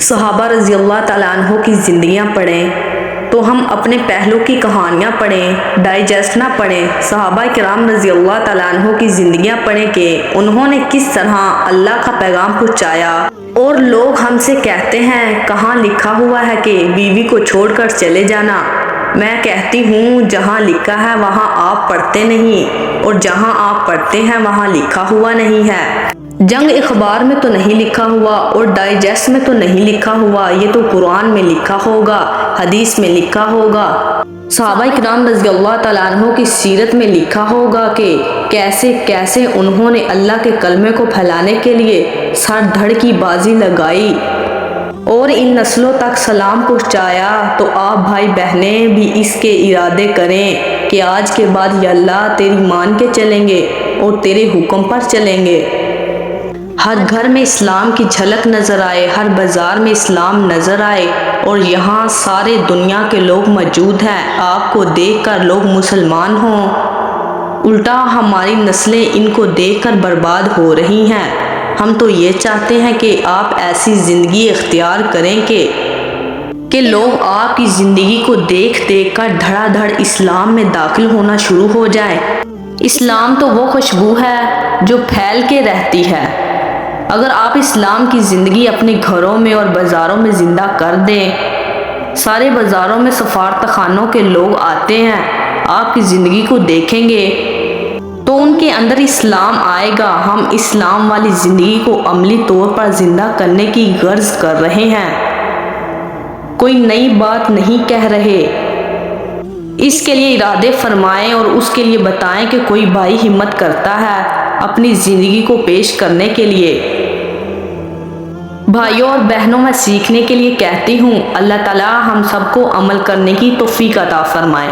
صحابہ رضی اللہ تعالیٰ عنہ کی زندگیاں پڑھیں تو ہم اپنے پہلو کی کہانیاں پڑھیں، ڈائجسٹ نہ پڑھیں۔ صحابہ کرام رضی اللہ تعالیٰ عنہ کی زندگیاں پڑھیں کہ انہوں نے کس طرح اللہ کا پیغام پہنچایا۔ اور لوگ ہم سے کہتے ہیں کہاں لکھا ہوا ہے کہ بیوی کو چھوڑ کر چلے جانا۔ میں کہتی ہوں جہاں لکھا ہے وہاں آپ پڑھتے نہیں، اور جہاں آپ پڑھتے ہیں وہاں لکھا ہوا نہیں ہے۔ جنگ اخبار میں تو نہیں لکھا ہوا اور ڈائجسٹ میں تو نہیں لکھا ہوا، یہ تو قرآن میں لکھا ہوگا، حدیث میں لکھا ہوگا، صحابہ کرام رضی اللہ تعالیٰ عنہ کی سیرت میں لکھا ہوگا کہ کیسے کیسے انہوں نے اللہ کے کلمے کو پھیلانے کے لیے سر دھڑ کی بازی لگائی اور ان نسلوں تک سلام پہنچایا۔ تو آپ بھائی بہنیں بھی اس کے ارادے کریں کہ آج کے بعد یا اللہ تیری مان کے چلیں گے اور تیرے حکم پر چلیں گے۔ ہر گھر میں اسلام کی جھلک نظر آئے، ہر بازار میں اسلام نظر آئے، اور یہاں سارے دنیا کے لوگ موجود ہیں، آپ کو دیکھ کر لوگ مسلمان ہوں، الٹا ہماری نسلیں ان کو دیکھ کر برباد ہو رہی ہیں۔ ہم تو یہ چاہتے ہیں کہ آپ ایسی زندگی اختیار کریں کہ لوگ آپ کی زندگی کو دیکھ دیکھ کر دھڑا دھڑ اسلام میں داخل ہونا شروع ہو جائیں۔ اسلام تو وہ خوشبو ہے جو پھیل کے رہتی ہے۔ اگر آپ اسلام کی زندگی اپنے گھروں میں اور بازاروں میں زندہ کر دیں، سارے بازاروں میں سفارت خانوں کے لوگ آتے ہیں، آپ کی زندگی کو دیکھیں گے تو ان کے اندر اسلام آئے گا۔ ہم اسلام والی زندگی کو عملی طور پر زندہ کرنے کی غرض کر رہے ہیں، کوئی نئی بات نہیں کہہ رہے۔ اس کے لیے ارادے فرمائیں اور اس کے لیے بتائیں کہ کوئی بھائی ہمت کرتا ہے اپنی زندگی کو پیش کرنے کے لیے۔ بھائیوں اور بہنوں، میں سیکھنے کے لیے کہتی ہوں، اللہ تعالیٰ ہم سب کو عمل کرنے کی توفیق عطا فرمائے۔